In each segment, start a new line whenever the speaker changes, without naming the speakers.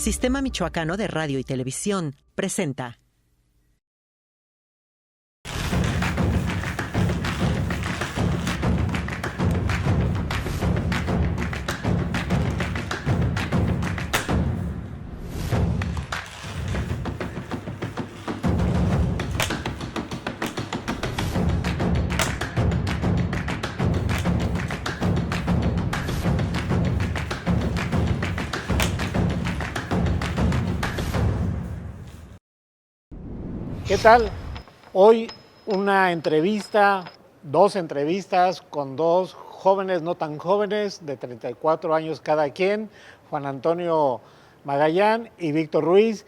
Sistema Michoacano de Radio y Televisión presenta.
¿Qué tal? Hoy una entrevista, dos entrevistas con dos jóvenes, no tan jóvenes, de 34 años cada quien, Juan Antonio Magallán y Víctor Ruiz,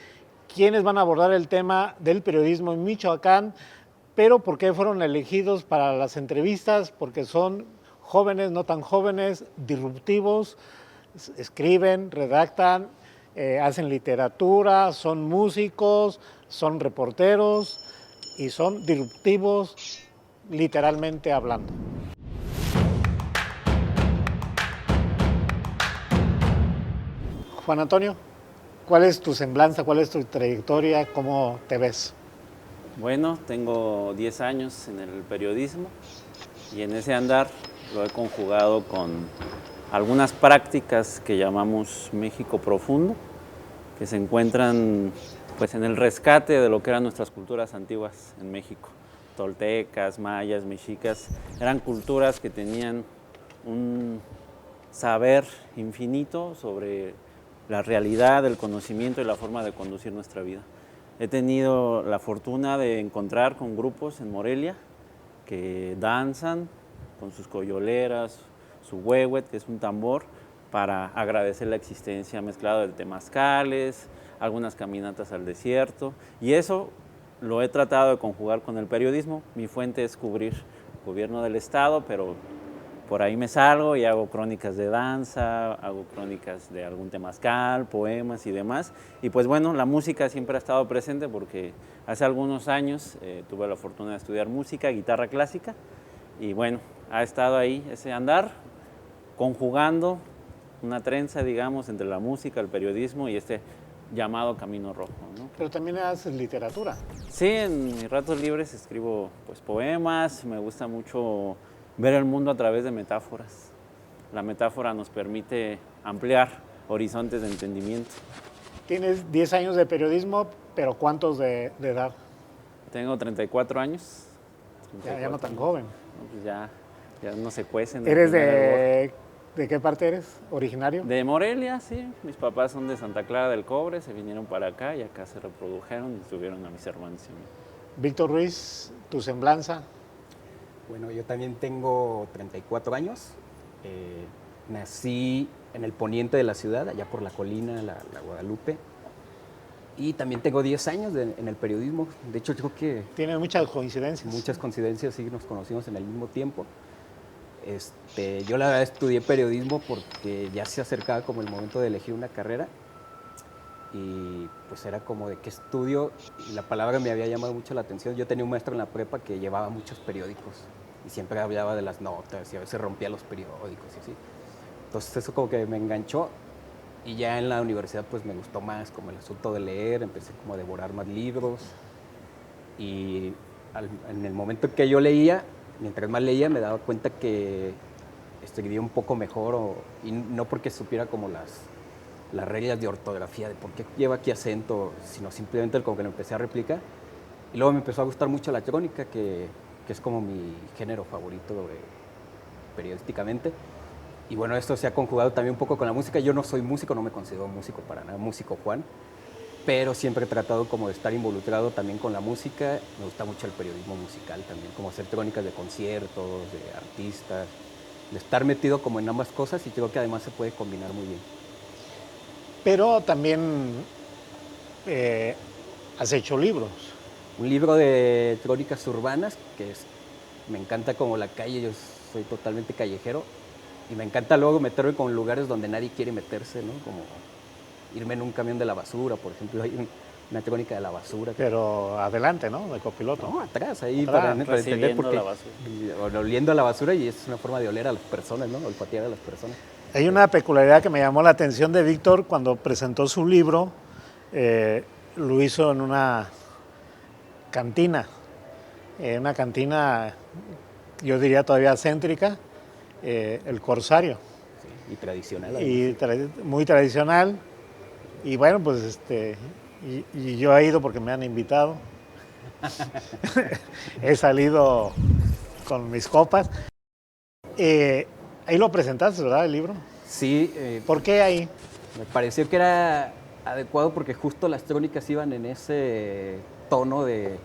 quienes van a abordar el tema del periodismo en Michoacán. Pero ¿por qué fueron elegidos para las entrevistas? Porque son jóvenes, no tan jóvenes, disruptivos, escriben, redactan, hacen literatura, son músicos, son reporteros y son disruptivos, literalmente hablando. Juan Antonio, ¿cuál es tu semblanza? ¿Cuál es tu trayectoria? ¿Cómo te ves?
Bueno, tengo 10 años en el periodismo y en ese andar lo he conjugado con algunas prácticas que llamamos México profundo, que se encuentran pues en el rescate de lo que eran nuestras culturas antiguas en México. Toltecas, mayas, mexicas, eran culturas que tenían un saber infinito sobre la realidad, el conocimiento y la forma de conducir nuestra vida. He tenido la fortuna de encontrar con grupos en Morelia que danzan con sus coyoleras, su huehuet, que es un tambor, para agradecer la existencia, mezclado de temazcales, algunas caminatas al desierto, y eso lo he tratado de conjugar con el periodismo. Mi fuente es cubrir gobierno del estado, pero por ahí me salgo y hago crónicas de danza, hago crónicas de algún temazcal, poemas y demás. Y pues bueno, la música siempre ha estado presente porque hace algunos años tuve la fortuna de estudiar música, guitarra clásica, y bueno, ha estado ahí ese andar, conjugando una trenza, digamos, entre la música, el periodismo y este llamado Camino Rojo, ¿no?
Pero también haces literatura.
Sí, en mis ratos libres escribo pues poemas, me gusta mucho ver el mundo a través de metáforas. La metáfora nos permite ampliar horizontes de entendimiento.
Tienes 10 años de periodismo, pero ¿cuántos de edad?
Tengo 34 años.
Ya no tan joven.
No, pues ya no se cuecen.
¿Eres de qué parte eres? ¿Originario?
De Morelia, sí. Mis papás son de Santa Clara del Cobre, se vinieron para acá y acá se reprodujeron y tuvieron a mis hermanos y a mí.
Víctor Ruiz, tu semblanza.
Bueno, yo también tengo 34 años. Nací en el poniente de la ciudad, allá por la colina, la Guadalupe. Y también tengo 10 años en el periodismo. De hecho, creo que...
Tiene muchas coincidencias.
Muchas coincidencias, sí, nos conocimos en el mismo tiempo. Yo la verdad estudié periodismo porque ya se acercaba como el momento de elegir una carrera. Y pues era como de qué estudio, y la palabra me había llamado mucho la atención. Yo tenía un maestro en la prepa que llevaba muchos periódicos y siempre hablaba de las notas y a veces rompía los periódicos y así. Entonces eso como que me enganchó, y ya en la universidad pues me gustó más como el asunto de leer, empecé como a devorar más libros, y en el momento que yo leía, mientras más leía me daba cuenta que escribía un poco mejor, y no porque supiera como las reglas de ortografía, de por qué lleva aquí acento, sino simplemente como que lo empecé a replicar. Y luego me empezó a gustar mucho la crónica, que es como mi género favorito periodísticamente. Y bueno, esto se ha conjugado también un poco con la música. Yo no soy músico, no me considero músico para nada, músico Juan, pero siempre he tratado como de estar involucrado también con la música. Me gusta mucho el periodismo musical también, como hacer crónicas de conciertos, de artistas, de estar metido como en ambas cosas, y creo que además se puede combinar muy bien.
Pero también has hecho libros.
Un libro de crónicas urbanas, me encanta como la calle, yo soy totalmente callejero, y me encanta luego meterme con lugares donde nadie quiere meterse, ¿no? Como irme en un camión de la basura, por ejemplo, hay una crónica de la basura.
Pero adelante, ¿no? De copiloto.
No, atrás, ahí
Atrás,
para entender por qué.
la basura.
Oliendo a la basura, y es una forma de oler a las personas, ¿no? Olfatear a las personas.
Hay una peculiaridad que me llamó la atención de Víctor cuando presentó su libro, lo hizo en una cantina, yo diría todavía céntrica, el Corsario.
Sí, y tradicional.
Y muy tradicional. Y bueno, pues y yo he ido porque me han invitado. He salido con mis copas. Ahí lo presentaste, ¿verdad, el libro?
Sí.
¿Por qué ahí?
Me pareció que era adecuado porque justo las crónicas iban en ese tono de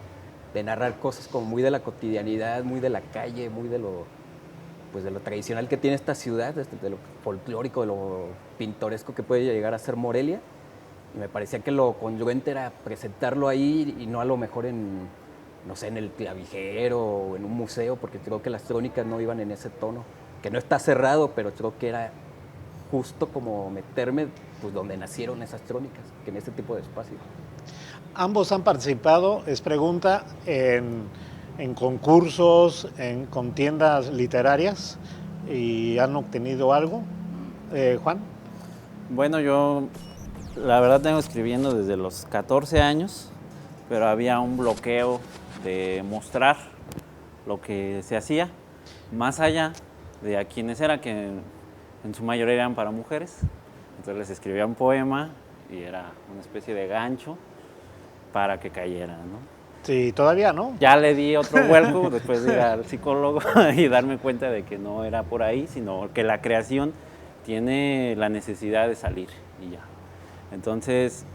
narrar cosas como muy de la cotidianidad, muy de la calle, muy de lo tradicional que tiene esta ciudad, de lo folclórico, de lo pintoresco que puede llegar a ser Morelia. Y me parecía que lo congruente era presentarlo ahí y no a lo mejor en el clavijero o en un museo, porque creo que las crónicas no iban en ese tono, que no está cerrado, pero creo que era justo como meterme pues donde nacieron esas crónicas, que en este tipo de espacio.
Ambos han participado, es pregunta, en concursos, en contiendas literarias y han obtenido algo. Juan.
Bueno, yo la verdad tengo escribiendo desde los 14 años, pero había un bloqueo de mostrar lo que se hacía, más allá de a quienes era, que en su mayoría eran para mujeres. Entonces les escribía un poema y era una especie de gancho para que cayeran, ¿no?
Sí, todavía no.
Ya le di otro vuelco después de ir al psicólogo y darme cuenta de que no era por ahí, sino que la creación tiene la necesidad de salir y ya. Entonces,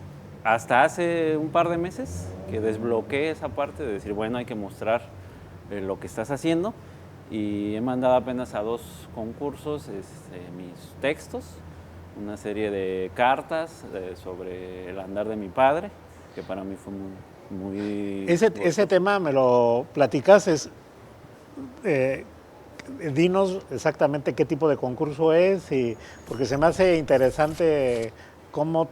hasta hace un par de meses que desbloqueé esa parte de decir, bueno, hay que mostrar lo que estás haciendo, y he mandado apenas a 2 concursos mis textos, una serie de cartas sobre el andar de mi padre, que para mí fue muy
Ese tema me lo platicaste. Dinos exactamente qué tipo de concurso es, porque se me hace interesante cómo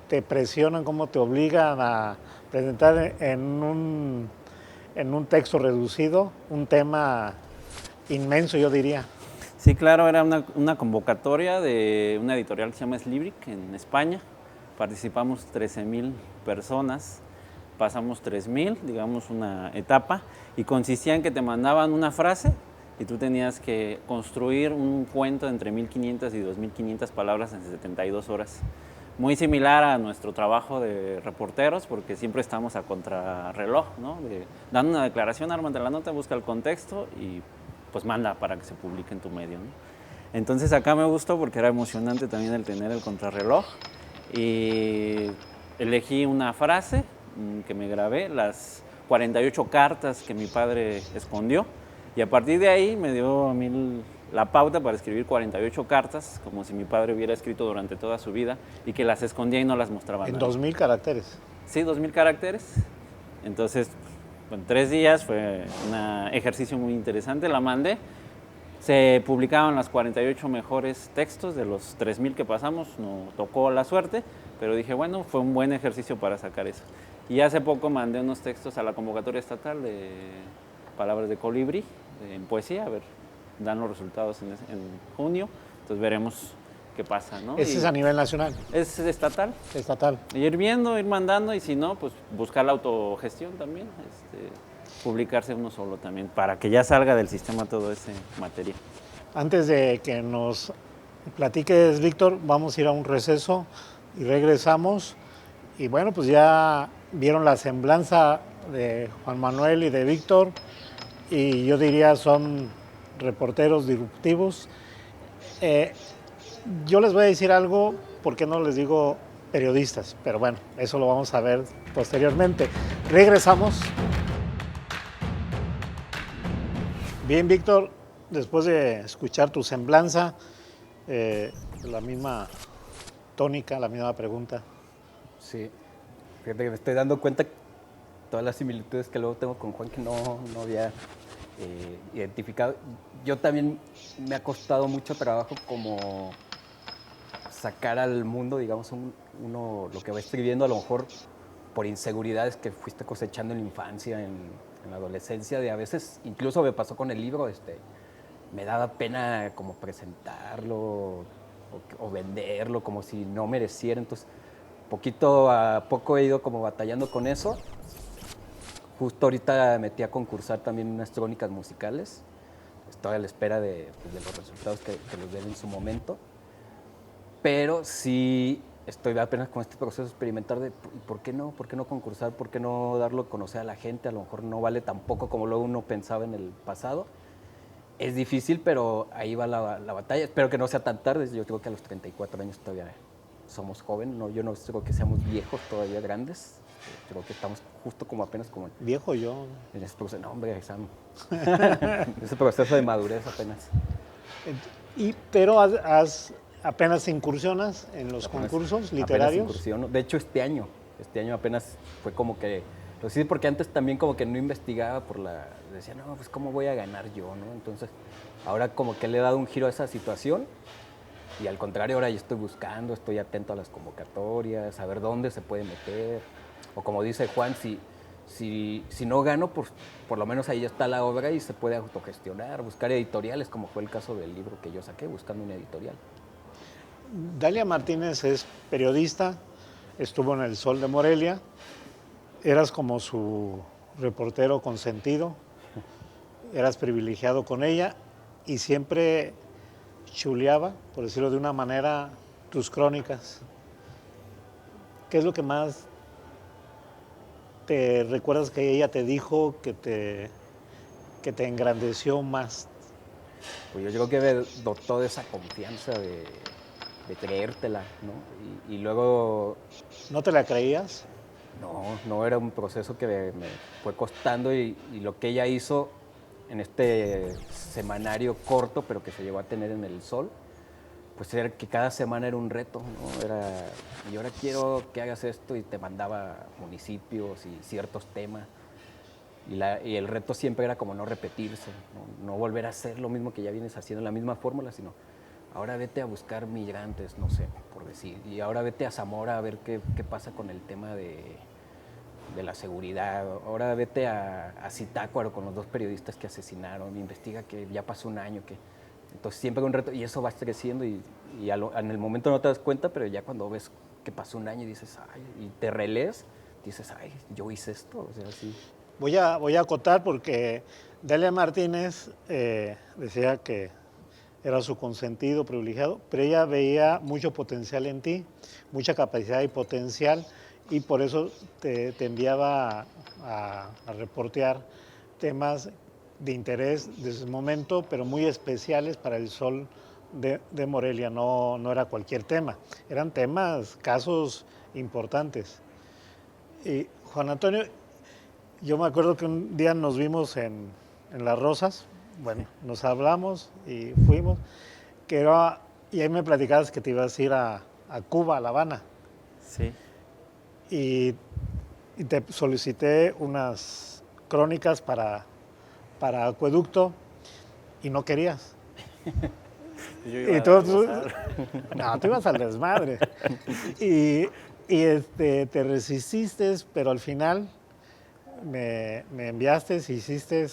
te presionan, cómo te obligan a presentar en un texto reducido un tema inmenso, yo diría.
Sí, claro, era una convocatoria de una editorial que se llama Slibric en España. Participamos 13,000 personas, pasamos 3,000, digamos una etapa, y consistía en que te mandaban una frase y tú tenías que construir un cuento entre 1,500 y 2,500 palabras en 72 horas. Muy similar a nuestro trabajo de reporteros, porque siempre estamos a contrarreloj, ¿no? Dando una declaración, ármate la nota, busca el contexto y pues manda para que se publique en tu medio, ¿no? Entonces acá me gustó porque era emocionante también el tener el contrarreloj, y elegí una frase que me grabé, las 48 cartas que mi padre escondió, y a partir de ahí me dio a mí la pauta para escribir 48 cartas, como si mi padre hubiera escrito durante toda su vida y que las escondía y no las mostraba.
En 2,000 caracteres.
Sí, 2,000 caracteres. Entonces, en 3 días fue un ejercicio muy interesante, la mandé. Se publicaban las 48 mejores textos de los 3,000 que pasamos, no tocó la suerte, pero dije, bueno, fue un buen ejercicio para sacar eso. Y hace poco mandé unos textos a la convocatoria estatal de Palabras de Colibrí, en poesía, a ver, dan los resultados en junio, entonces veremos qué pasa, ¿no?
Ese es a nivel nacional.
Es estatal.
Estatal.
Ir viendo, ir mandando, y si no, pues buscar la autogestión también, publicarse uno solo también, para que ya salga del sistema todo ese material.
Antes de que nos platiques, Víctor, vamos a ir a un receso y regresamos. Y bueno, pues ya vieron la semblanza de Juan Manuel y de Víctor, y yo diría son reporteros disruptivos. Yo les voy a decir algo, ¿por qué no les digo periodistas? Pero bueno, eso lo vamos a ver posteriormente. Regresamos. Bien, Víctor, después de escuchar tu semblanza, la misma tónica, la misma pregunta.
Sí, fíjate que me estoy dando cuenta todas las similitudes que luego tengo con Juan que no había identificado. Yo también me ha costado mucho trabajo como sacar al mundo, digamos, uno lo que va escribiendo, a lo mejor por inseguridades que fuiste cosechando en la infancia, en la adolescencia, de a veces, incluso me pasó con el libro, me daba pena como presentarlo, o venderlo como si no mereciera. Entonces, poquito a poco he ido como batallando con eso. Justo ahorita metí a concursar también unas crónicas musicales. Estoy a la espera de los resultados que los den en su momento. Pero sí estoy apenas con este proceso experimental de ¿por qué no? ¿Por qué no concursar? ¿Por qué no darlo a conocer a la gente? A lo mejor no vale tampoco como luego uno pensaba en el pasado. Es difícil, pero ahí va la batalla. Espero que no sea tan tarde. Yo creo que a los 34 años todavía somos jóvenes. No, yo no creo que seamos viejos, todavía grandes. Creo que estamos justo como apenas como
Viejo yo.
en ese proceso. No, hombre, Sam. Ese proceso de madurez apenas.
Pero apenas incursionas en los concursos literarios.
Apenas incursiono. De hecho, este año apenas fue como que, pues sí, porque antes también como que no investigaba decía, no, pues cómo voy a ganar yo, ¿no? Entonces, ahora como que le he dado un giro a esa situación y al contrario, ahora yo estoy buscando, estoy atento a las convocatorias, a ver dónde se puede meter. O como dice Juan, si no gano, pues por lo menos ahí ya está la obra y se puede autogestionar, buscar editoriales, como fue el caso del libro que yo saqué, buscando una editorial.
Dalia Martínez es periodista, estuvo en El Sol de Morelia, eras como su reportero consentido, eras privilegiado con ella y siempre chuleaba, por decirlo de una manera, tus crónicas. ¿Qué es lo que más te recuerdas que ella te dijo que te engrandeció más?
Pues yo creo que me dotó de esa confianza de creértela, ¿no? Y luego...
¿No te la creías?
No era un proceso que me fue costando y lo que ella hizo en este semanario corto, pero que se llevó a tener en El Sol, pues era que cada semana era un reto, ¿no? Y ahora quiero que hagas esto y te mandaba municipios y ciertos temas. Y el reto siempre era como no repetirse, no volver a hacer lo mismo que ya vienes haciendo, la misma fórmula, sino ahora vete a buscar migrantes, no sé, por decir. Y ahora vete a Zamora a ver qué pasa con el tema de la seguridad. Ahora vete a Zitácuaro con los 2 periodistas que asesinaron. Investiga que ya pasó un año. Entonces siempre hay un reto y eso va creciendo y en el momento no te das cuenta, pero ya cuando ves que pasó un año y dices, ay, y te relees, dices, ay, yo hice esto. O sea, sí.
Voy a acotar porque Dalia Martínez decía que era su consentido privilegiado, pero ella veía mucho potencial en ti, mucha capacidad y potencial, y por eso te enviaba a reportear temas de interés de ese momento, pero muy especiales para El Sol de Morelia. No era cualquier tema, eran temas, casos importantes. Y Juan Antonio, yo me acuerdo que un día nos vimos en Las Rosas, bueno, nos hablamos y fuimos, y ahí me platicabas que te ibas a ir a Cuba, a La Habana.
Sí.
Y te solicité unas crónicas para Acueducto y no querías.
Yo iba
Y tú ibas al desmadre. y te resististe, pero al final me enviaste y hiciste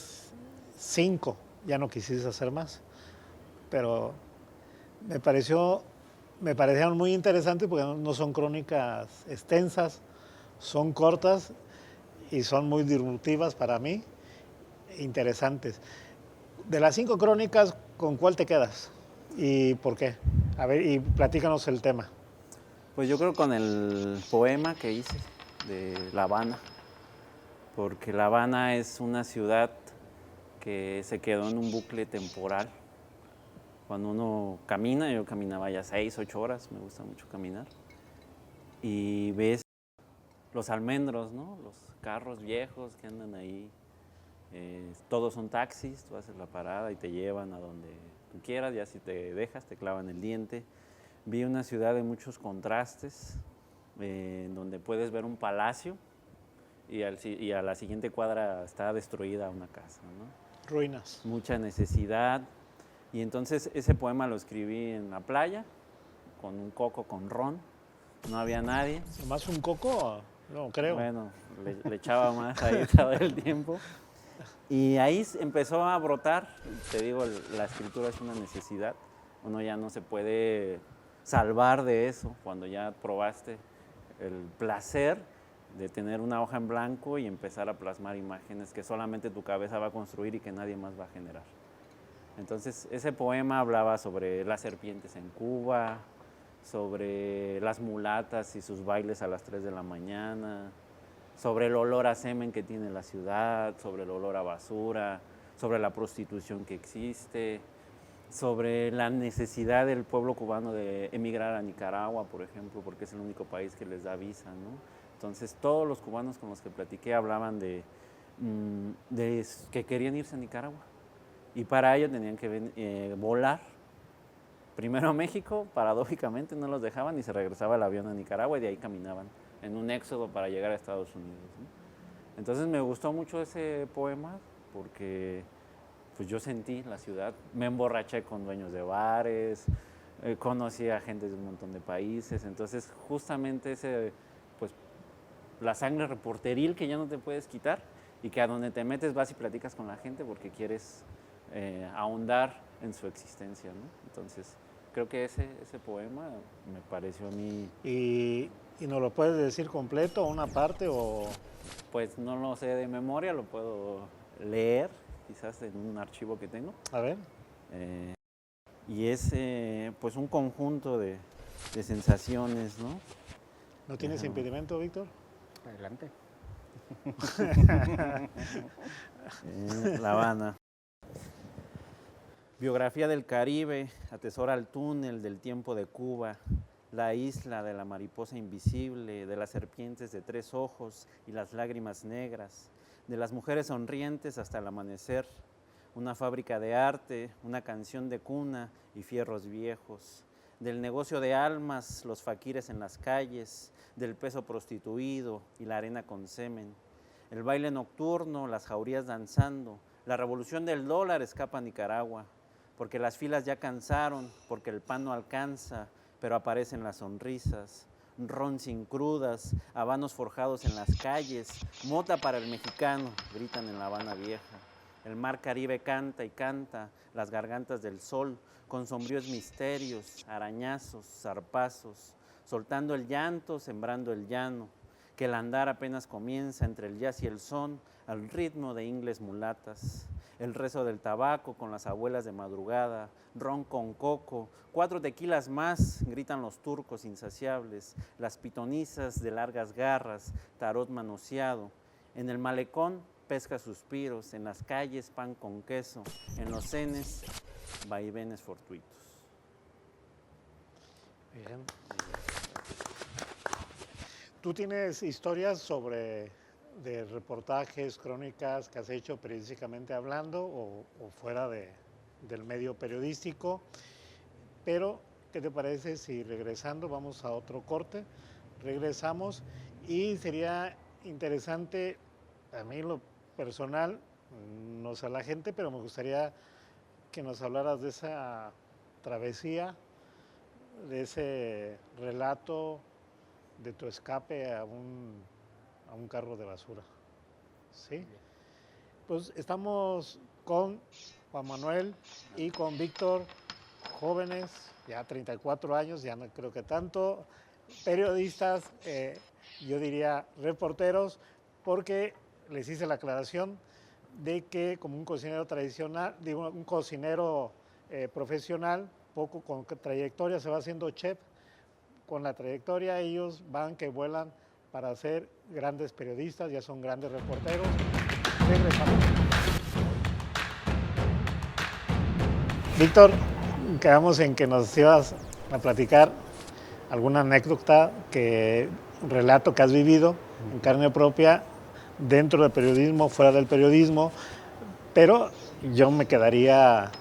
5. Ya no quisiste hacer más. Pero me parecieron muy interesantes porque no son crónicas extensas, son cortas y son muy disruptivas para mí, interesantes. De las 5 crónicas, ¿con cuál te quedas? ¿Y por qué? A ver, y platícanos el tema.
Pues yo creo con el poema que hice de La Habana, porque La Habana es una ciudad que se quedó en un bucle temporal. Cuando uno camina, yo caminaba ya 6, 8 horas, me gusta mucho caminar, y ves los almendros, ¿no? Los carros viejos que andan ahí, todos son taxis, tú haces la parada y te llevan a donde tú quieras, ya si te dejas te clavan el diente. Vi una ciudad de muchos contrastes, donde puedes ver un palacio y a la siguiente cuadra está destruida una casa, ¿no?
Ruinas.
Mucha necesidad. Y entonces ese poema lo escribí en la playa, con un coco con ron, no había nadie.
¿Más un coco? No, creo.
Bueno, le echaba más ahí todo el tiempo. Y ahí empezó a brotar, te digo, la escritura es una necesidad, uno ya no se puede salvar de eso, cuando ya probaste el placer de tener una hoja en blanco y empezar a plasmar imágenes que solamente tu cabeza va a construir y que nadie más va a generar. Entonces, ese poema hablaba sobre las serpientes en Cuba, sobre las mulatas y sus bailes a las 3 de la mañana, sobre el olor a semen que tiene la ciudad, sobre el olor a basura, sobre la prostitución que existe, sobre la necesidad del pueblo cubano de emigrar a Nicaragua, por ejemplo, porque es el único país que les da visa, ¿no? Entonces, todos los cubanos con los que platiqué hablaban de que querían irse a Nicaragua. Y para ello tenían que volar primero a México, paradójicamente no los dejaban y se regresaba el avión a Nicaragua y de ahí caminaban en un éxodo para llegar a Estados Unidos, ¿no? Entonces me gustó mucho ese poema porque pues yo sentí la ciudad, me emborraché con dueños de bares, conocí a gente de un montón de países, entonces justamente ese, pues la sangre reporteril que ya no te puedes quitar y que a donde te metes vas y platicas con la gente porque quieres ahondar en su existencia, ¿no? Entonces creo que ese poema me pareció a mí...
¿Y nos lo puedes decir completo, una parte o...?
Pues no lo sé de memoria, lo puedo leer, quizás en un archivo que tengo.
A ver.
Y es pues un conjunto de sensaciones, ¿no?
¿No tienes impedimento, Víctor?
Adelante.
La Habana. Biografía del Caribe, atesora el túnel del tiempo de Cuba, la isla de la mariposa invisible, de las serpientes de 3 ojos y las lágrimas negras, de las mujeres sonrientes hasta el amanecer, una fábrica de arte, una canción de cuna y fierros viejos, del negocio de almas, los faquires en las calles, del peso prostituido y la arena con semen, el baile nocturno, las jaurías danzando, la revolución del dólar escapa a Nicaragua, porque las filas ya cansaron, porque el pan no alcanza, pero aparecen las sonrisas, ron sin crudas, habanos forjados en las calles, mota para el mexicano, gritan en La Habana Vieja. El mar Caribe canta y canta, las gargantas del sol, con sombríos misterios, arañazos, zarpazos, soltando el llanto, sembrando el llano, que el andar apenas comienza entre el jazz y el son, al ritmo de ingles mulatas. El rezo del tabaco con las abuelas de madrugada, ron con coco, 4 tequilas más, gritan los turcos insaciables, las pitonizas de largas garras, tarot manoseado. En el malecón, pesca suspiros, en las calles, pan con queso, en los cenes, vaivenes fortuitos.
Bien. ¿Tú tienes historias de reportajes, crónicas que has hecho periodísticamente hablando o fuera del medio periodístico? Pero, ¿qué te parece si regresando, vamos a otro corte, regresamos y sería interesante, a mí lo personal, no sé a la gente, pero me gustaría que nos hablaras de esa travesía, de ese relato, de tu escape a un carro de basura. ¿Sí? Pues estamos con Juan Manuel y con Víctor, jóvenes, ya 34 años, ya no creo que tanto, periodistas, yo diría reporteros, porque les hice la aclaración de que como un cocinero tradicional, digo, un cocinero profesional, poco con trayectoria se va haciendo chef, con la trayectoria ellos van que vuelan para ser grandes periodistas, ya son grandes reporteros. Regresamos. Víctor, quedamos en que nos ibas a platicar alguna anécdota, un relato que has vivido en carne propia, dentro del periodismo, fuera del periodismo, pero yo me quedaría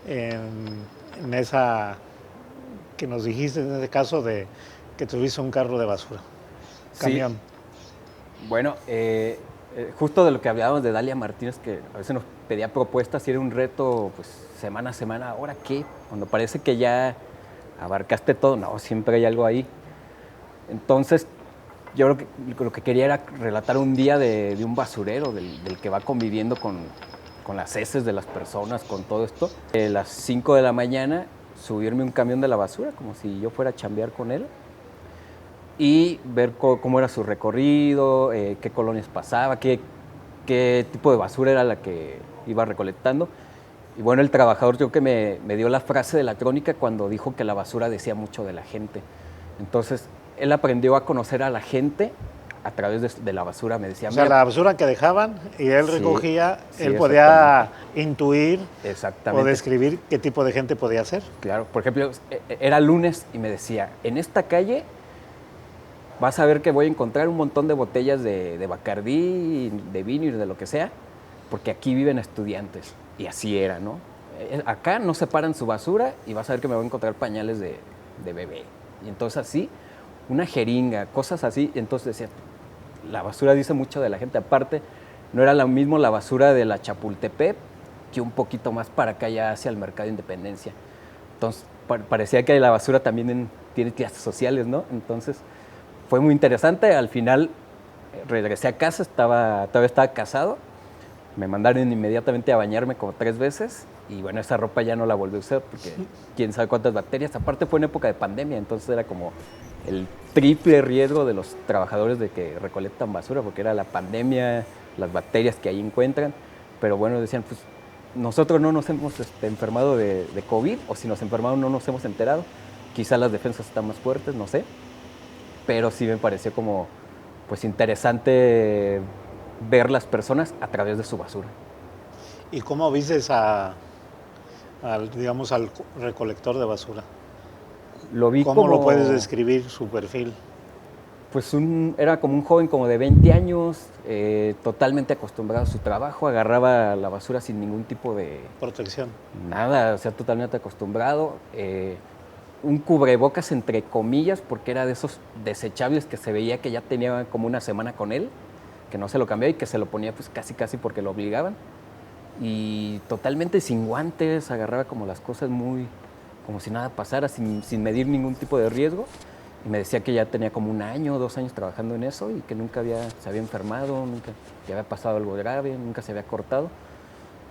en esa que nos dijiste, en ese caso de que tuviste un carro de basura, camión.
Sí. Bueno, justo de lo que hablábamos de Dalia Martínez, que a veces nos pedía propuestas y era un reto, pues, semana a semana. ¿Ahora qué? Cuando parece que ya abarcaste todo, no, siempre hay algo ahí. Entonces, yo lo que quería era relatar un día de un basurero, del que va conviviendo con las heces de las personas, con todo esto. A las 5 de la mañana subirme un camión de la basura, como si yo fuera a chambear con él, y ver cómo era su recorrido, qué colonias pasaba, qué tipo de basura era la que iba recolectando. Y bueno, el trabajador creo que me dio la frase de la crónica cuando dijo que la basura decía mucho de la gente. Entonces, él aprendió a conocer a la gente a través de la basura. Me decía,
O sea,
"Mira,
la basura que dejaban y él
Sí,
recogía,
sí,
él podía
exactamente.
intuir o
Exactamente.
describir qué tipo de gente podía ser.
Claro, por ejemplo, era lunes y me decía, en esta calle vas a ver que voy a encontrar un montón de botellas de Bacardí, de vino y de lo que sea, porque aquí viven estudiantes. Y así era, ¿no? Acá no separan su basura y vas a ver que me voy a encontrar pañales de bebé. Y entonces así, una jeringa, cosas así. Entonces decía, la basura dice mucho de la gente. Aparte, no era lo mismo la basura de la Chapultepec que un poquito más para acá ya hacia el Mercado de Independencia. Entonces, parecía que la basura también tiene clases sociales, ¿no? Entonces, fue muy interesante. Al final, regresé a casa, todavía estaba casado. Me mandaron inmediatamente a bañarme como 3 veces y bueno, esa ropa ya no la volví a usar porque quién sabe cuántas bacterias. Aparte fue en época de pandemia, entonces era como el triple riesgo de los trabajadores de que recolectan basura porque era la pandemia, las bacterias que ahí encuentran. Pero bueno, decían, pues nosotros no nos hemos enfermado de COVID o si nos enfermamos no nos hemos enterado. Quizá las defensas están más fuertes, no sé. Pero sí me pareció como pues interesante ver las personas a través de su basura.
¿Y cómo vistes digamos, al recolector de basura?
Lo vi
¿Cómo
como,
lo puedes describir, su perfil?
pues era como un joven como de 20 años, totalmente acostumbrado a su trabajo, agarraba la basura sin ningún tipo de
Protección.
nada, o sea, totalmente acostumbrado. Un cubrebocas entre comillas, porque era de esos desechables que se veía que ya tenía como una semana con él, que no se lo cambiaba y que se lo ponía pues casi porque lo obligaban. Y totalmente sin guantes, agarraba como las cosas como si nada pasara, sin medir ningún tipo de riesgo. Y me decía que ya tenía como 1 año, 2 años trabajando en eso y que nunca se había enfermado, nunca le había pasado algo grave, nunca se había cortado.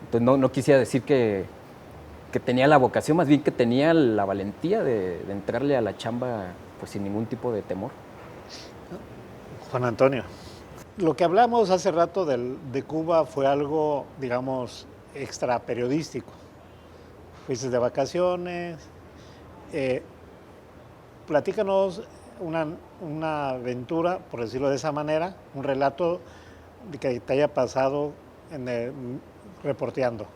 Entonces no quisiera decir que tenía la vocación, más bien que tenía la valentía de entrarle a la chamba pues sin ningún tipo de temor.
Juan Antonio, lo que hablamos hace rato de Cuba fue algo, digamos, extra periodístico. Fuiste de vacaciones. Platícanos una aventura, por decirlo de esa manera, un relato de que te haya pasado reporteando.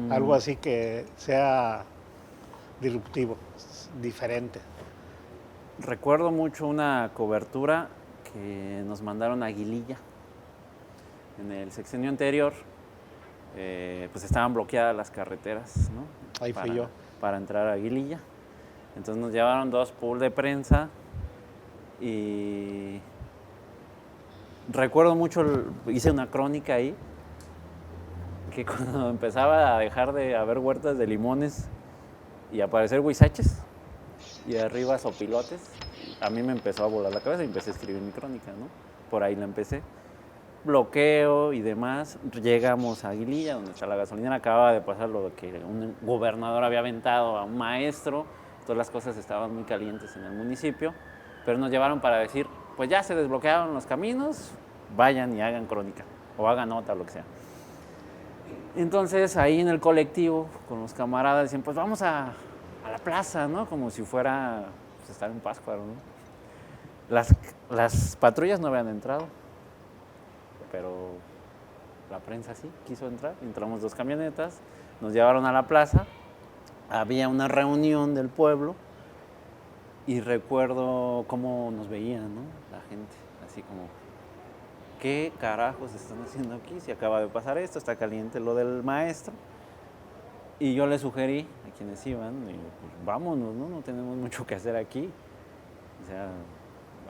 Algo así que sea disruptivo, diferente.
Recuerdo mucho una cobertura que nos mandaron a Aguililla. En el sexenio anterior, pues estaban bloqueadas las carreteras, ¿no?
Ahí fui yo.
Para entrar a Aguililla. Entonces nos llevaron 2 pools de prensa y recuerdo mucho, hice una crónica ahí, que cuando empezaba a dejar de haber huertas de limones y aparecer huizaches y arriba sopilotes, a mí me empezó a volar la cabeza y empecé a escribir mi crónica, ¿no? Por ahí la empecé. Bloqueo y demás, llegamos a Aguililla, donde está la gasolinera, acababa de pasar lo que un gobernador había aventado a un maestro, todas las cosas estaban muy calientes en el municipio, pero nos llevaron para decir, pues ya se desbloquearon los caminos, vayan y hagan crónica, o hagan nota, o lo que sea. Entonces ahí en el colectivo, con los camaradas, decían, pues vamos a la plaza, ¿no? Como si fuera pues, estar en Pátzcuaro, ¿no? Las patrullas no habían entrado, pero la prensa sí quiso entrar. Entramos 2 camionetas, nos llevaron a la plaza, había una reunión del pueblo y recuerdo cómo nos veían, ¿no? La gente, así como, ¿qué carajos están haciendo aquí? Si acaba de pasar esto, está caliente lo del maestro. Y yo le sugerí a quienes iban, pues, vámonos, ¿no? No tenemos mucho que hacer aquí. O sea,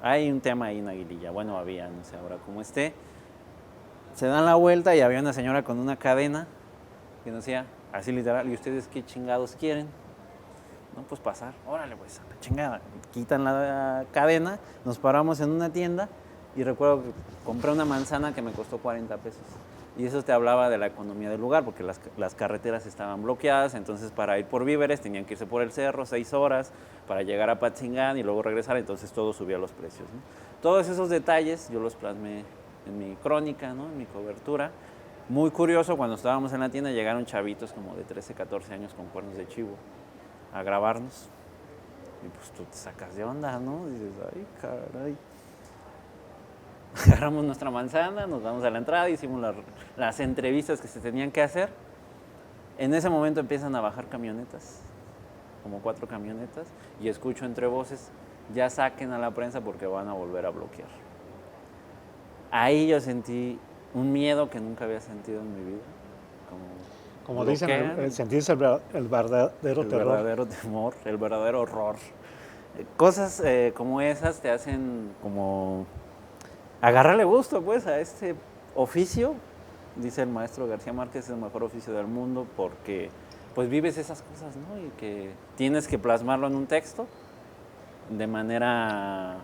hay un tema ahí en Aguililla, bueno, había, no sé ahora cómo esté. Se dan la vuelta y había una señora con una cadena que nos decía, así literal, ¿y ustedes qué chingados quieren? No, pues pasar, órale pues, a la chingada. Quitan la cadena, nos paramos en una tienda y recuerdo que compré una manzana que me costó 40 pesos. Y eso te hablaba de la economía del lugar, porque las carreteras estaban bloqueadas, entonces para ir por víveres tenían que irse por el cerro 6 horas para llegar a Patzingán y luego regresar, entonces todo subía los precios, ¿no? Todos esos detalles yo los plasmé en mi crónica, ¿no? En mi cobertura. Muy curioso, cuando estábamos en la tienda llegaron chavitos como de 13, 14 años con cuernos de chivo a grabarnos. Y pues tú te sacas de onda, ¿no? Y dices, ay, caray. Agarramos nuestra manzana, nos vamos a la entrada, hicimos las entrevistas que se tenían que hacer. En ese momento empiezan a bajar camionetas, como 4 camionetas, y escucho entre voces, ya saquen a la prensa porque van a volver a bloquear. Ahí yo sentí un miedo que nunca había sentido en mi vida.
Como dicen, sentirse el verdadero terror.
El verdadero temor, el verdadero horror. Cosas como esas te hacen como agarrarle gusto pues a este oficio. Dice el maestro García Márquez, es el mejor oficio del mundo porque pues vives esas cosas, ¿no? Y que tienes que plasmarlo en un texto de manera,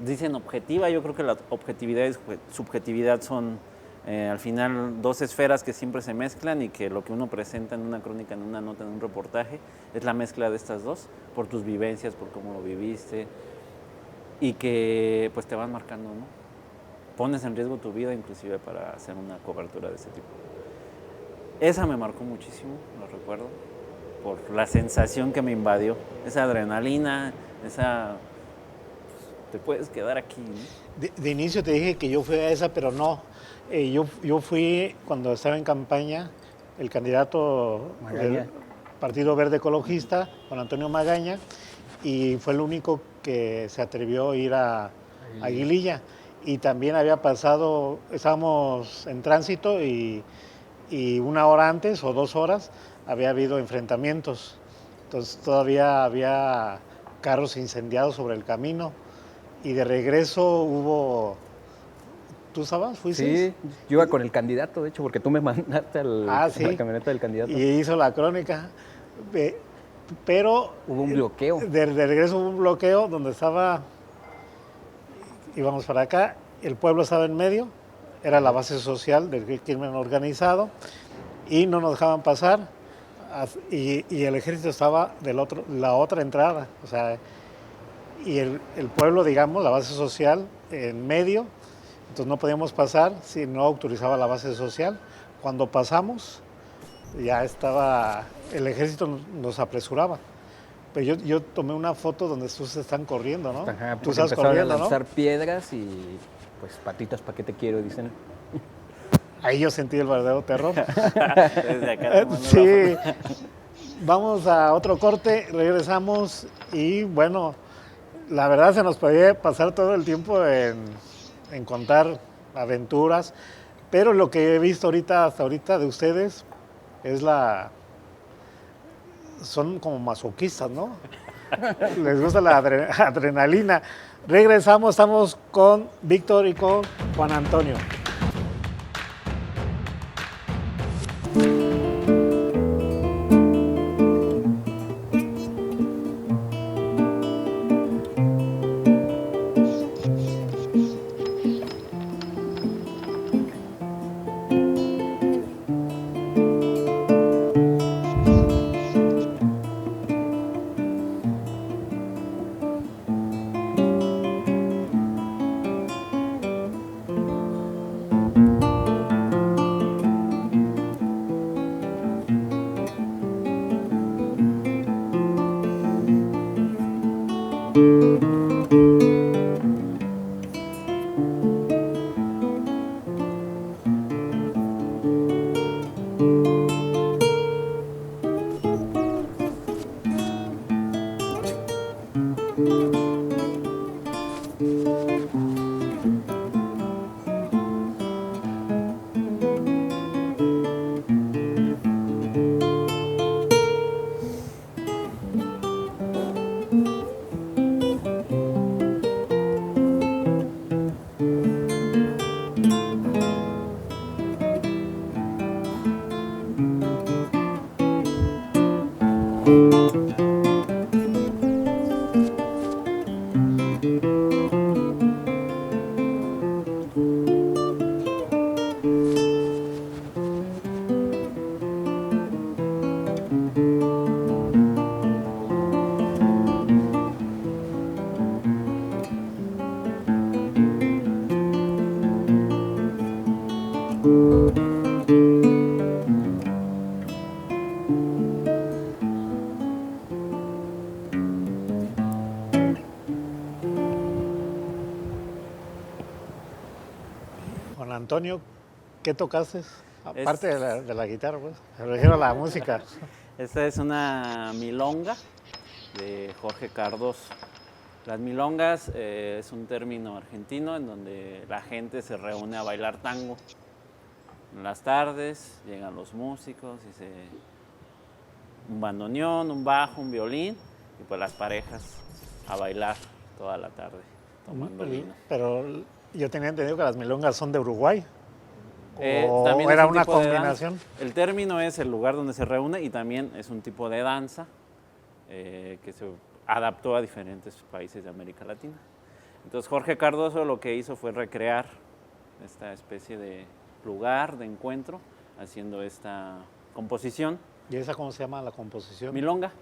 dicen objetiva. Yo creo que la objetividad y subjetividad son al final 2 esferas que siempre se mezclan y que lo que uno presenta en una crónica, en una nota, en un reportaje, es la mezcla de estas dos, por tus vivencias, por cómo lo viviste, y que pues te van marcando, ¿no? Pones en riesgo tu vida inclusive para hacer una cobertura de ese tipo. Esa me marcó muchísimo, lo recuerdo, por la sensación que me invadió, esa adrenalina, esa... te puedes quedar aquí, ¿no?
De inicio te dije que yo fui a esa, pero no. Yo fui, cuando estaba en campaña, el candidato del Partido Verde Ecologista, Juan Antonio Magaña, y fue el único que se atrevió a ir a Aguililla. Y también había pasado, estábamos en tránsito y 1 hora antes o 2 horas había habido enfrentamientos. Entonces todavía había carros incendiados sobre el camino. Y de regreso hubo... ¿Tú estabas? ¿Fuiste?
Sí, yo iba con el candidato, de hecho, porque tú me mandaste a la camioneta del candidato.
Y hizo la crónica. Pero...
Hubo un bloqueo.
De regreso hubo un bloqueo donde íbamos para acá, el pueblo estaba en medio, era la base social del crimen organizado, y no nos dejaban pasar, y el ejército estaba la otra entrada, o sea, y el pueblo, digamos, la base social en medio, entonces no podíamos pasar si no autorizaba la base social. Cuando pasamos, ya estaba, el ejército nos apresuraba. Pero yo tomé una foto donde estos están corriendo, ¿no?
Ajá,
tú estás
empezaron
corriendo,
a lanzar
¿no?
piedras y pues patitas, ¿para qué te quiero? Dicen.
Ahí yo sentí el verdadero terror.
Desde acá
sí. Vamos a otro corte, regresamos y bueno, la verdad se nos podía pasar todo el tiempo en contar aventuras, pero lo que he visto hasta ahorita de ustedes es son como masoquistas, ¿no? Les gusta la adrenalina. Regresamos, estamos con Víctor y con Juan Antonio. Juan Antonio, ¿qué tocaste? Aparte de la guitarra, pues, me refiero a la música.
Esta es una milonga de Jorge Cardoso. Las milongas es un término argentino en donde la gente se reúne a bailar tango. En las tardes llegan los músicos y un bandoneón, un bajo, un violín y pues las parejas a bailar toda la tarde tomando vino.
Pero yo tenía entendido que las milongas son de Uruguay.
También
¿O era
es un
una
tipo de
combinación?
danza. El término es el lugar donde se reúne y también es un tipo de danza que se adaptó a diferentes países de América Latina. Entonces Jorge Cardoso lo que hizo fue recrear esta especie de lugar de encuentro haciendo esta composición.
¿Y esa cómo se llama la composición?
Milonga,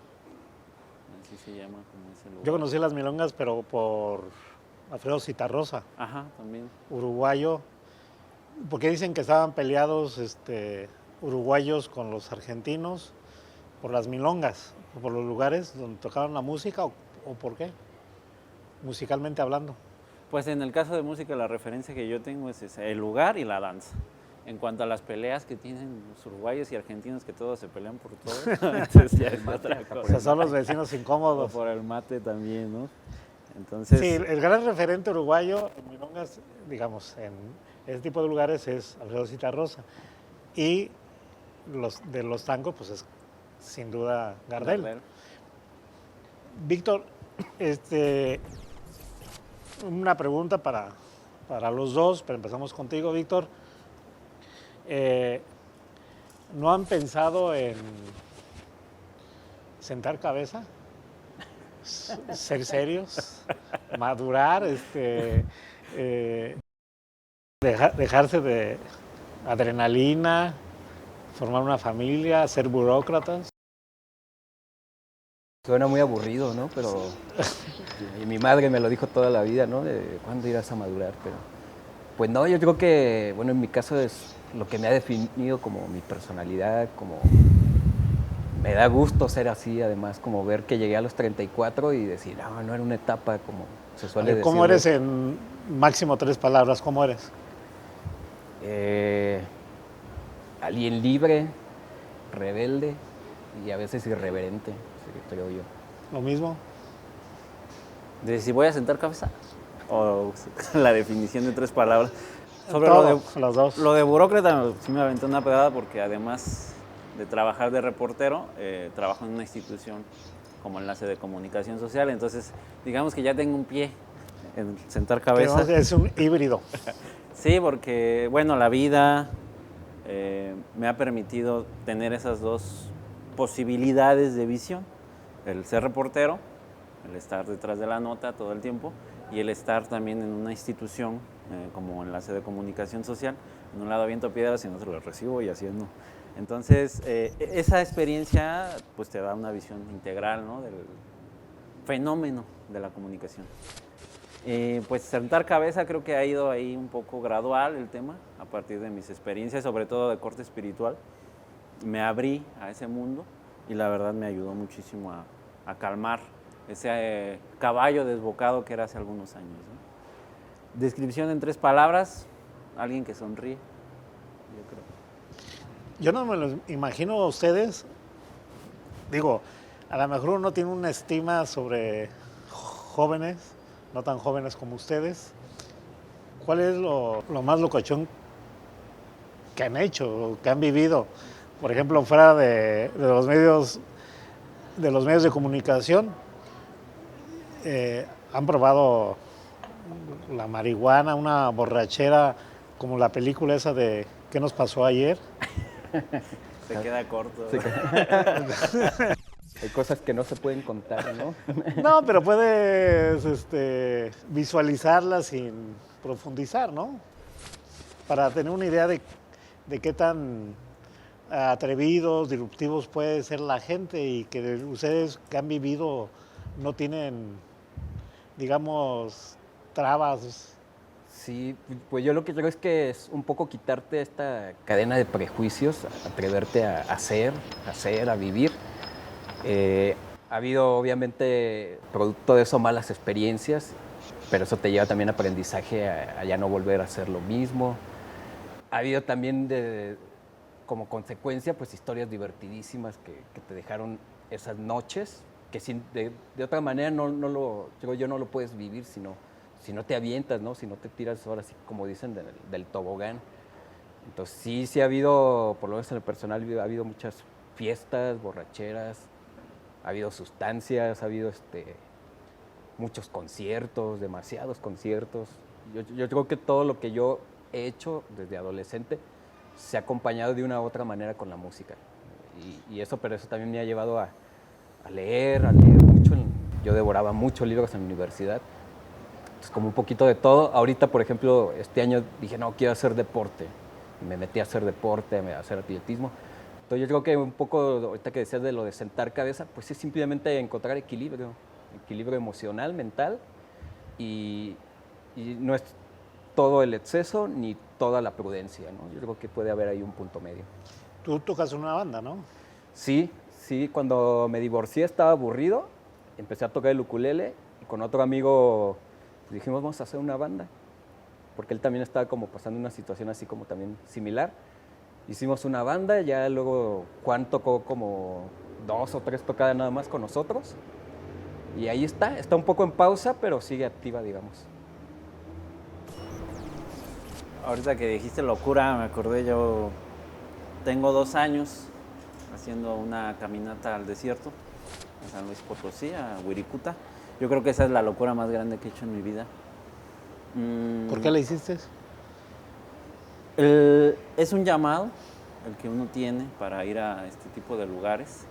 así se llama como ese lugar.
Yo conocí las milongas, pero por Alfredo Zitarrosa,
Ajá, también.
uruguayo, porque dicen que estaban peleados uruguayos con los argentinos por las milongas, o por los lugares donde tocaban la música, o por qué, musicalmente hablando.
Pues en el caso de música la referencia que yo tengo es esa, el lugar y la danza. En cuanto a las peleas que tienen los uruguayos y argentinos, que todos se pelean por todo, entonces ya es otra
O
cosa.
sea, son los vecinos
O
incómodos.
por el mate también, ¿no? Entonces,
Sí, el gran referente uruguayo en milongas, digamos, en ese tipo de lugares es Alfredo Zitarrosa. Y de los tangos, pues es sin duda Gardel. Víctor, una pregunta para los dos, pero empezamos contigo, Víctor. ¿No han pensado en sentar cabeza? ¿Ser serios? ¿Madurar? ¿Dejarse de adrenalina? ¿Formar una familia? ¿Ser burócratas?
Suena muy aburrido, ¿no? Pero y mi madre me lo dijo toda la vida, ¿no? De cuándo irás a madurar, pero pues no, yo creo que, bueno, en mi caso es lo que me ha definido como mi personalidad, como me da gusto ser así, además, como ver que llegué a los 34 y decir, no era una etapa como se suele decir.
¿Cómo eres en máximo 3 palabras? ¿Cómo eres?
Alguien libre, rebelde y a veces irreverente, creo yo.
¿Lo mismo?
de si voy a sentar cabeza o la definición de 3 palabras. Sobre
todo, los dos.
Lo de burócrata sí me aventé una pegada porque además de trabajar de reportero, trabajo en una institución como enlace de comunicación social, entonces digamos que ya tengo un pie en sentar cabeza.
Es un híbrido.
Sí, porque bueno, la vida me ha permitido tener esas 2 posibilidades de visión, el ser reportero, el estar detrás de la nota todo el tiempo y el estar también en una institución como enlace de comunicación social. En un lado aviento piedras y en otro las recibo y así no. Entonces, esa experiencia pues te da una visión integral, ¿no?, del fenómeno de la comunicación. Pues sentar cabeza creo que ha ido ahí un poco gradual el tema, a partir de mis experiencias, sobre todo de corte espiritual. Me abrí a ese mundo y la verdad me ayudó muchísimo a calmar ese caballo desbocado que era hace algunos años, ¿no? Descripción en 3 palabras, alguien que sonríe, yo creo.
Yo no me lo imagino a ustedes, digo, a lo mejor uno tiene una estima sobre jóvenes, no tan jóvenes como ustedes. ¿Cuál es lo más locochón que han hecho, que han vivido? Por ejemplo, fuera de los medios de comunicación, han probado la marihuana, una borrachera, como la película esa de ¿Qué nos pasó ayer?
Se queda corto.
Hay cosas que no se pueden contar, ¿no?
No, pero puedes visualizarlas sin profundizar, ¿no? Para tener una idea de qué tan atrevidos, disruptivos puede ser la gente y que ustedes que han vivido no tienen, digamos, trabas
Sí, pues yo lo que creo es que es un poco quitarte esta cadena de prejuicios, atreverte a hacer, a vivir. Ha habido obviamente producto de eso malas experiencias, pero eso te lleva también aprendizaje a ya no volver a hacer lo mismo. Ha habido también como consecuencia pues historias divertidísimas que te dejaron esas noches, que de otra manera yo no lo puedes vivir si no te avientas, ¿no? Si no te tiras ahora sí, como dicen, del tobogán. Entonces sí ha habido, por lo menos en el personal, ha habido muchas fiestas, borracheras, ha habido sustancias, ha habido muchos conciertos, demasiados conciertos. Yo creo que todo lo que yo he hecho desde adolescente se ha acompañado de una u otra manera con la música. Pero eso también me ha llevado a leer mucho. Yo devoraba muchos libros en la universidad. Entonces, como un poquito de todo. Ahorita, por ejemplo, este año dije, no, quiero hacer deporte. Y me metí a hacer deporte, a hacer atletismo. Entonces yo creo que un poco, ahorita que decías de lo de sentar cabeza, pues es simplemente encontrar equilibrio emocional, mental, y no es todo el exceso ni toda la prudencia, ¿no? Yo creo que puede haber ahí un punto medio.
Tú tocas en una banda, ¿no?
Sí, cuando me divorcié estaba aburrido, empecé a tocar el ukulele y con otro amigo pues dijimos, vamos a hacer una banda, porque él también estaba como pasando una situación así como también similar. Hicimos una banda, ya luego Juan tocó como 2 o 3 tocadas nada más con nosotros. Y ahí está un poco en pausa, pero sigue activa, digamos.
Ahorita que dijiste locura, me acordé, yo tengo 2 años haciendo una caminata al desierto, a San Luis Potosí, a Huiricuta. Yo creo que esa es la locura más grande que he hecho en mi vida.
¿Por qué la hiciste?
Es un llamado el que uno tiene para ir a este tipo de lugares.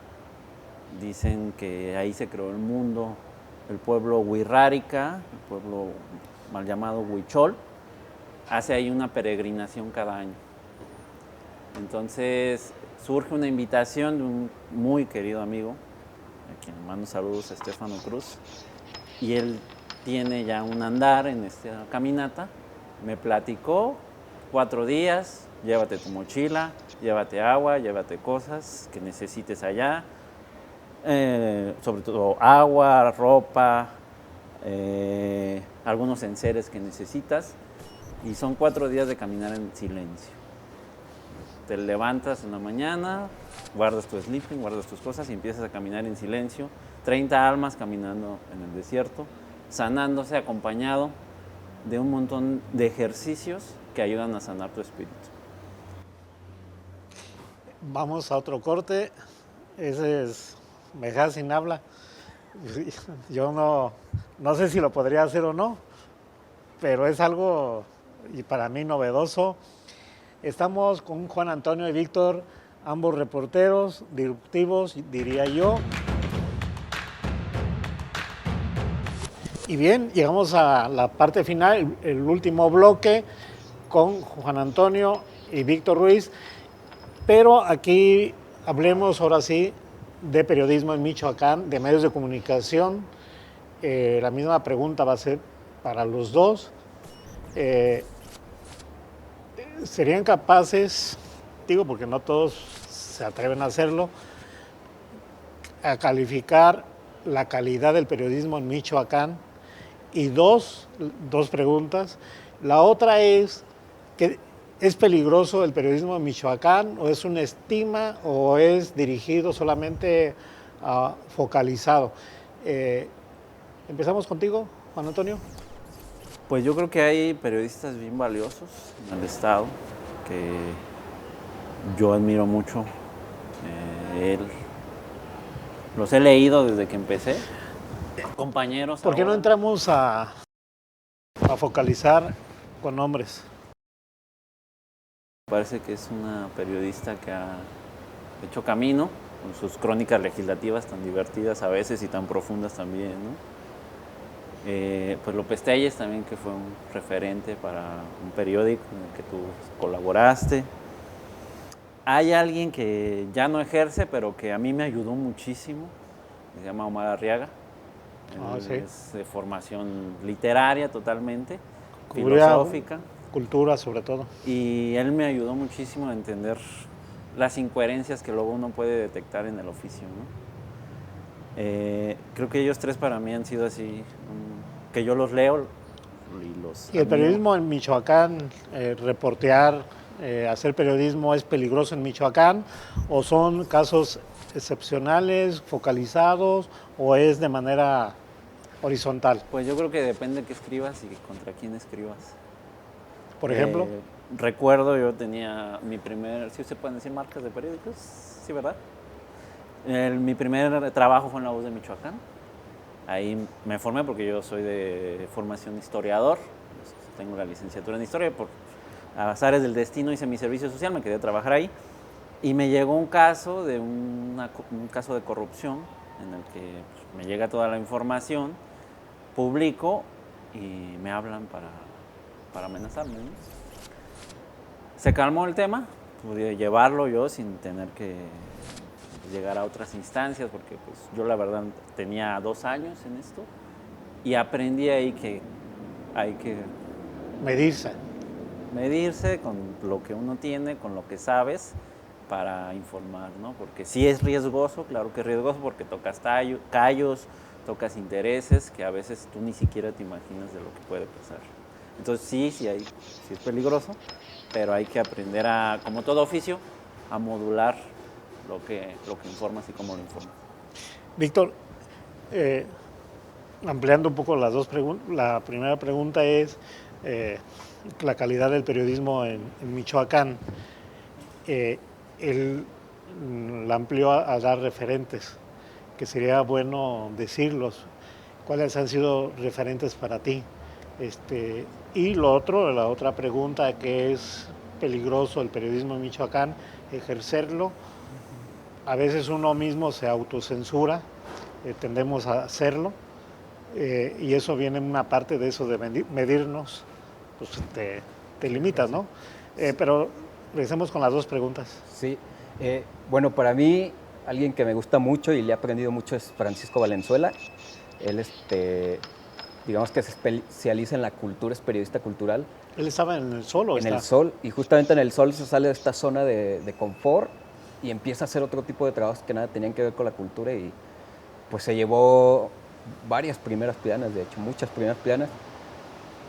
Dicen que ahí se creó el mundo, el pueblo Huirrárica, el pueblo mal llamado Huichol, hace ahí una peregrinación cada año. Entonces surge una invitación de un muy querido amigo, a quien mando saludos, a Estefano Cruz, y él tiene ya un andar en esta caminata. Me platicó, 4 días, llévate tu mochila, llévate agua, llévate cosas que necesites allá, sobre todo agua, ropa, algunos enseres que necesitas, y son 4 días de caminar en silencio. Te levantas en la mañana, guardas tu sleeping, guardas tus cosas y empiezas a caminar en silencio. 30 almas caminando en el desierto, sanándose, acompañado de un montón de ejercicios que ayudan a sanar tu espíritu.
Vamos a otro corte. Ese es, me deja sin habla. Yo no sé si lo podría hacer o no, pero es algo y para mí novedoso. Estamos con Juan Antonio y Víctor, ambos reporteros, disruptivos, diría yo. Y bien, llegamos a la parte final, el último bloque con Juan Antonio y Víctor Ruiz. Pero aquí hablemos ahora sí de periodismo en Michoacán, de medios de comunicación. La misma pregunta va a ser para los dos. ¿Serían capaces, digo porque no todos se atreven a hacerlo, a calificar la calidad del periodismo en Michoacán? Y dos preguntas. La otra es, que ¿es peligroso el periodismo en Michoacán o es una estima o es dirigido solamente focalizado? Empezamos contigo, Juan Antonio.
Pues yo creo que hay periodistas bien valiosos en el estado que yo admiro mucho. Los he leído desde que empecé. Compañeros.
¿Por qué no
ahora
entramos a focalizar con nombres?
Parece que es una periodista que ha hecho camino con sus crónicas legislativas tan divertidas a veces y tan profundas también, ¿no? Pues López Telles también, que fue un referente para un periódico en el que tú colaboraste. Hay alguien que ya no ejerce, pero que a mí me ayudó muchísimo, se llama Omar Arriaga.
Sí.
Es de formación literaria totalmente.
Cubría
filosófica.
cultura sobre todo.
Y él me ayudó muchísimo a entender las incoherencias que luego uno puede detectar en el oficio, ¿no? Creo que ellos tres para mí han sido así, que yo los leo y los
Y el
admiro.
periodismo en Michoacán, reportear, hacer periodismo es peligroso en Michoacán, o son casos excepcionales, focalizados, o es de manera horizontal.
Pues yo creo que depende de qué escribas y contra quién escribas.
Por ejemplo,
Recuerdo, yo tenía mi primer, ¿sí se pueden decir marcas de periódicos? Sí, ¿verdad? Mi primer trabajo fue en La Voz de Michoacán. Ahí me formé porque yo soy de formación historiador. Tengo la licenciatura en historia. Por azares del destino hice mi servicio social, me quedé a trabajar ahí. Y me llegó un caso de un caso de corrupción en el que pues, me llega toda la información, publico y me hablan para amenazarme, ¿no? Se calmó el tema, pude llevarlo yo sin tener que llegar a otras instancias, porque pues, yo la verdad tenía 2 años en esto y aprendí ahí que hay que medirse con lo que uno tiene, con lo que sabes para informar, ¿no? Porque sí es riesgoso, claro que es riesgoso porque tocas callos, tocas intereses que a veces tú ni siquiera te imaginas de lo que puede pasar. Entonces sí es peligroso, pero hay que aprender a, como todo oficio, a modular lo que informas y cómo lo informas.
Víctor, ampliando un poco las dos preguntas, la primera pregunta es la calidad del periodismo en Michoacán. Él la amplió a dar referentes, que sería bueno decirlos. ¿Cuáles han sido referentes para ti? Y la otra pregunta, que es peligroso el periodismo en Michoacán, ejercerlo. A veces uno mismo se autocensura, tendemos a hacerlo, y eso viene en una parte de eso de medirnos, pues te limitas, ¿no? Pero regresemos con las dos preguntas.
Sí, bueno, para mí, alguien que me gusta mucho y le he aprendido mucho es Francisco Valenzuela. Él, digamos que se especializa en la cultura, es periodista cultural.
¿Él estaba en el Sol o
En
está?
el Sol, y justamente en el Sol se sale de esta zona de confort y empieza a hacer otro tipo de trabajos que nada tenían que ver con la cultura, y pues se llevó varias primeras planas, de hecho, muchas primeras planas,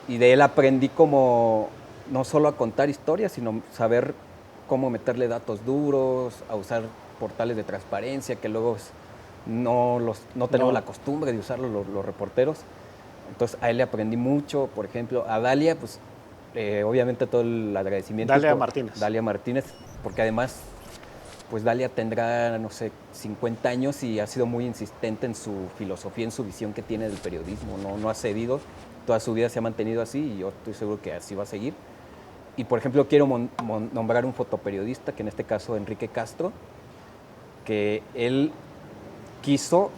y de él aprendí como no solo a contar historias, sino saber cómo meterle datos duros, a usar portales de transparencia, que luego no tenemos la costumbre de usarlos los reporteros. Entonces a él le aprendí mucho. Por ejemplo, a Dalia, pues obviamente todo el agradecimiento. Dalia Martínez, porque además, pues Dalia tendrá, no sé, 50 años y ha sido muy insistente en su filosofía, en su visión que tiene del periodismo. No ha cedido, toda su vida se ha mantenido así y yo estoy seguro que así va a seguir. Y por ejemplo quiero nombrar un fotoperiodista, que en este caso Enrique Castro, que él quiso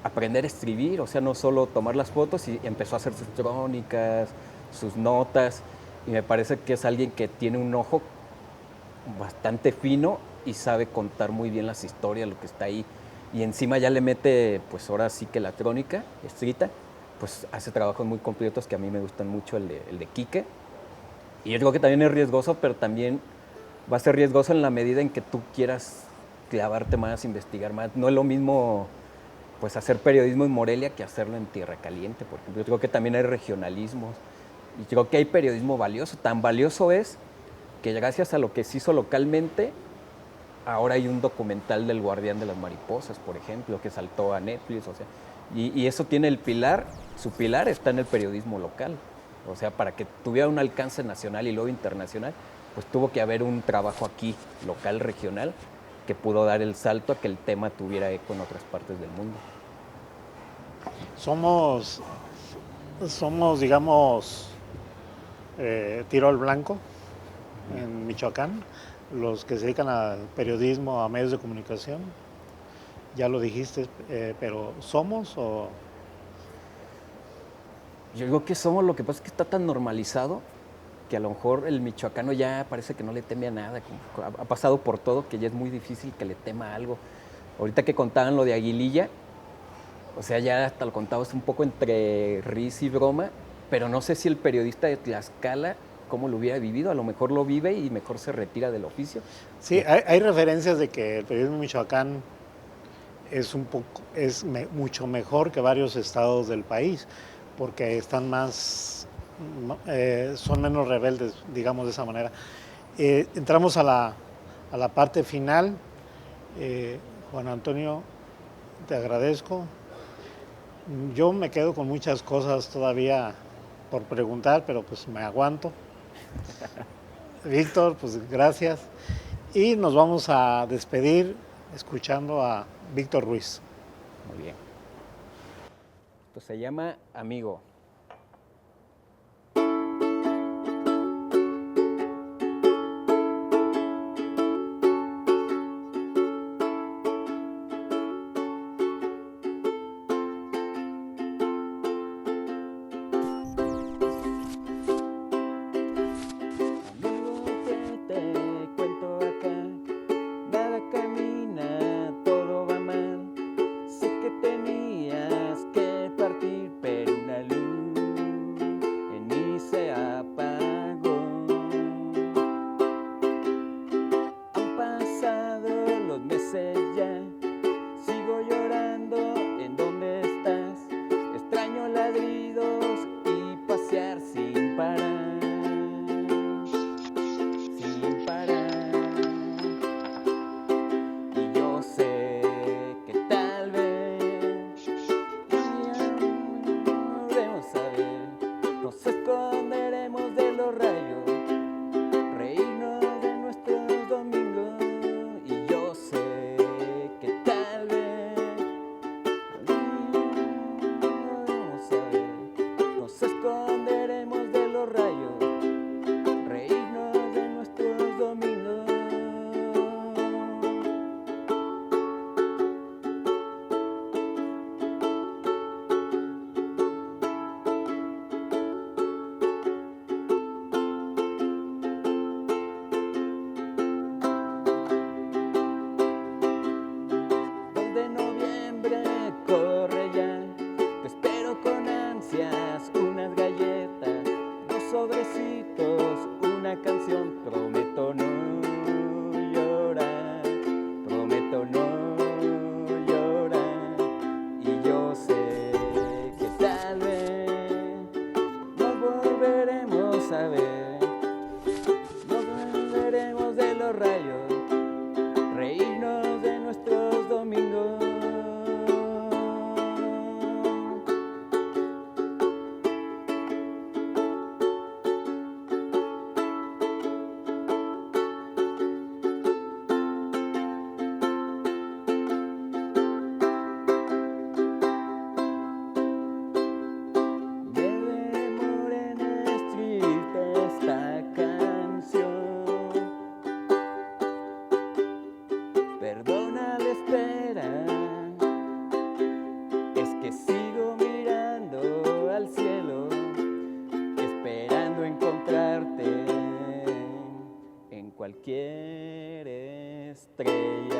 aprender a escribir, o sea, no solo tomar las fotos, y empezó a hacer sus crónicas, sus notas, y me parece que es alguien que tiene un ojo bastante fino y sabe contar muy bien las historias, lo que está ahí, y encima ya le mete, pues ahora sí que la crónica escrita, pues hace trabajos muy completos que a mí me gustan mucho, el de Quique. Y yo creo que también es riesgoso, pero también va a ser riesgoso en la medida en que tú quieras clavarte más, investigar más. No es lo mismo pues hacer periodismo en Morelia que hacerlo en Tierra Caliente, por ejemplo. Yo creo que también hay regionalismos y creo que hay periodismo valioso. Tan valioso es que gracias a lo que se hizo localmente, ahora hay un documental del Guardián de las Mariposas, por ejemplo, que saltó a Netflix, o sea, y eso tiene el pilar, su pilar está en el periodismo local. O sea, para que tuviera un alcance nacional y luego internacional, pues tuvo que haber un trabajo aquí, local, regional, que pudo dar el salto a que el tema tuviera eco en otras partes del mundo.
Somos digamos, tiro al blanco en Michoacán, los que se dedican al periodismo, a medios de comunicación. Ya lo dijiste, pero ¿somos o...?
Yo digo que somos, lo que pasa es que está tan normalizado que a lo mejor el michoacano ya parece que no le teme a nada, ha pasado por todo, que ya es muy difícil que le tema a algo. Ahorita que contaban lo de Aguililla, o sea, ya hasta lo contabas un poco entre risa y broma, pero no sé si el periodista de Tlaxcala, cómo lo hubiera vivido, a lo mejor lo vive y mejor se retira del oficio.
Sí, hay referencias de que el periodismo en Michoacán mucho mejor que varios estados del país, porque están son menos rebeldes, digamos de esa manera. Entramos a la parte final. Juan Antonio, te agradezco. Yo me quedo con muchas cosas todavía por preguntar, pero pues me aguanto. Víctor, pues gracias. Y nos vamos a despedir escuchando a Víctor Ruiz.
Muy bien. Esto se llama Amigo.
cualquier estrella.